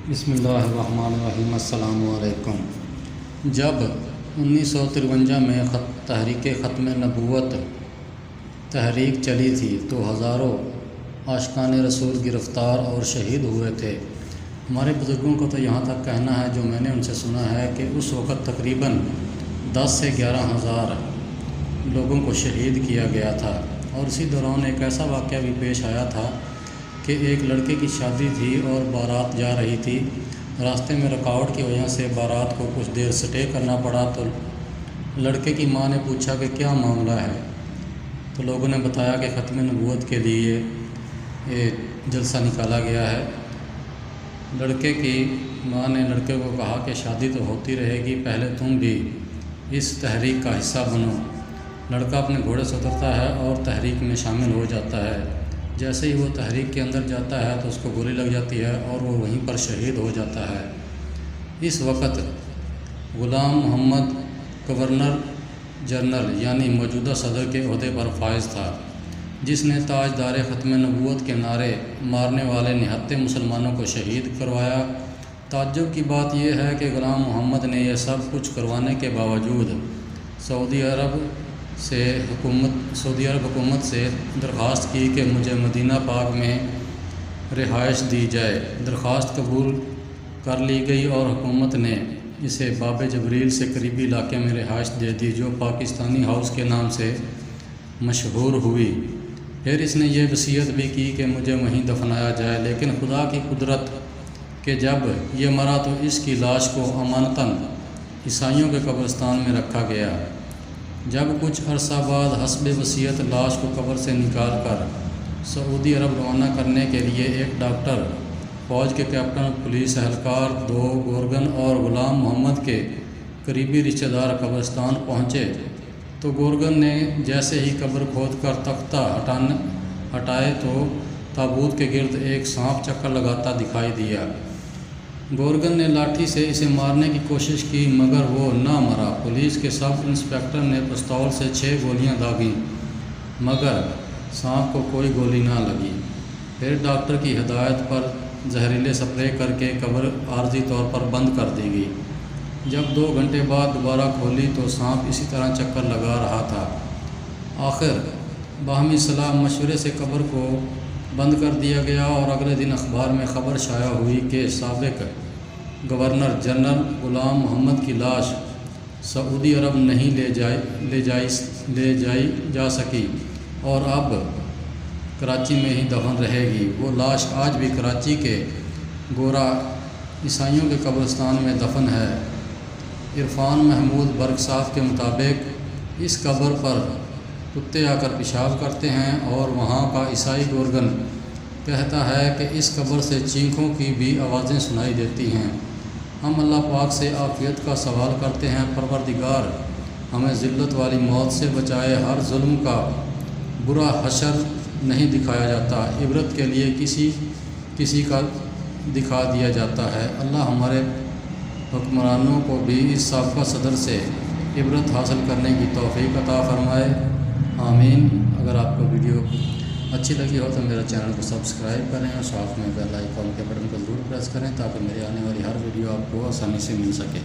بسم اللہ الرحمن الرحیم۔ السلام علیکم۔ جب 1953 میں تحریک ختم نبوت تحریک چلی تھی تو ہزاروں عاشقان رسول گرفتار اور شہید ہوئے تھے۔ ہمارے بزرگوں کو تو یہاں تک کہنا ہے، جو میں نے ان سے سنا ہے، کہ اس وقت تقریباً 10 سے 11 ہزار لوگوں کو شہید کیا گیا تھا۔ اور اسی دوران ایک ایسا واقعہ بھی پیش آیا تھا کہ ایک لڑکے کی شادی تھی اور بارات جا رہی تھی۔ راستے میں رکاوٹ کی وجہ سے بارات کو کچھ دیر سٹے کرنا پڑا، تو لڑکے کی ماں نے پوچھا کہ کیا معاملہ ہے، تو لوگوں نے بتایا کہ ختم نبوت کے لیے جلسہ نکالا گیا ہے۔ لڑکے کی ماں نے لڑکے کو کہا کہ شادی تو ہوتی رہے گی، پہلے تم بھی اس تحریک کا حصہ بنو۔ لڑکا اپنے گھوڑے سے اترتا ہے اور تحریک میں شامل ہو جاتا ہے۔ جیسے ہی وہ تحریک کے اندر جاتا ہے تو اس کو گولی لگ جاتی ہے اور وہ وہیں پر شہید ہو جاتا ہے۔ اس وقت غلام محمد گورنر جنرل یعنی موجودہ صدر کے عہدے پر فائز تھا، جس نے تاجدار ختم نبوت کے نعرے مارنے والے نہتے مسلمانوں کو شہید کروایا۔ تعجب کی بات یہ ہے کہ غلام محمد نے یہ سب کچھ کروانے کے باوجود سعودی عرب حکومت سے درخواست کی کہ مجھے مدینہ پاک میں رہائش دی جائے۔ درخواست قبول کر لی گئی اور حکومت نے اسے باب جبریل سے قریبی علاقے میں رہائش دے دی، جو پاکستانی ہاؤس کے نام سے مشہور ہوئی۔ پھر اس نے یہ وصیت بھی کی کہ مجھے وہیں دفنایا جائے، لیکن خدا کی قدرت کہ جب یہ مرا تو اس کی لاش کو امانتاً عیسائیوں کے قبرستان میں رکھا گیا۔ جب کچھ عرصہ بعد حسب وصیت لاش کو قبر سے نکال کر سعودی عرب روانہ کرنے کے لیے ایک ڈاکٹر، فوج کے کیپٹن، پولیس اہلکار، 2 گورگن اور غلام محمد کے قریبی رشتہ دار قبرستان پہنچے تو گورگن نے جیسے ہی قبر کھود کر تختہ ہٹائے تو تابوت کے گرد ایک سانپ چکر لگاتا دکھائی دیا۔ گورگن نے لاٹھی سے اسے مارنے کی کوشش کی مگر وہ نہ مرا۔ پولیس کے سب انسپکٹر نے پستول سے 6 گولیاں داغیں مگر سانپ کو کوئی گولی نہ لگی۔ پھر ڈاکٹر کی ہدایت پر زہریلے سپرے کر کے قبر عارضی طور پر بند کر دی گئی۔ جب 2 گھنٹے بعد دوبارہ کھولی تو سانپ اسی طرح چکر لگا رہا تھا۔ آخر باہمی صلاح مشورے سے قبر کو بند کر دیا گیا اور اگلے دن اخبار میں خبر شائع ہوئی کہ سابق گورنر جنرل غلام محمد کی لاش سعودی عرب نہیں لے جائی جا سکی اور اب کراچی میں ہی دفن رہے گی۔ وہ لاش آج بھی کراچی کے گورا عیسائیوں کے قبرستان میں دفن ہے۔ عرفان محمود برکساف کے مطابق اس قبر پر کتے آ کر پیشاب کرتے ہیں اور وہاں کا عیسائی گورگن کہتا ہے کہ اس قبر سے چینخوں کی بھی آوازیں سنائی دیتی ہیں۔ ہم اللہ پاک سے عافیت کا سوال کرتے ہیں، پروردگار ہمیں ذلت والی موت سے بچائے۔ ہر ظلم کا برا حشر نہیں دکھایا جاتا، عبرت کے لیے کسی کا دکھا دیا جاتا ہے۔ اللہ ہمارے حکمرانوں کو بھی اس سابقہ صدر سے عبرت حاصل کرنے کی توفیق عطا فرمائے، آمین۔ اگر آپ کو ویڈیو اچھی لگی ہو تو میرا چینل کو سبسکرائب کریں اور ساتھ میں بیل آئیکن کے بٹن کو ضرور پریس کریں تاکہ میری آنے والی ہر ویڈیو آپ کو آسانی سے مل سکے۔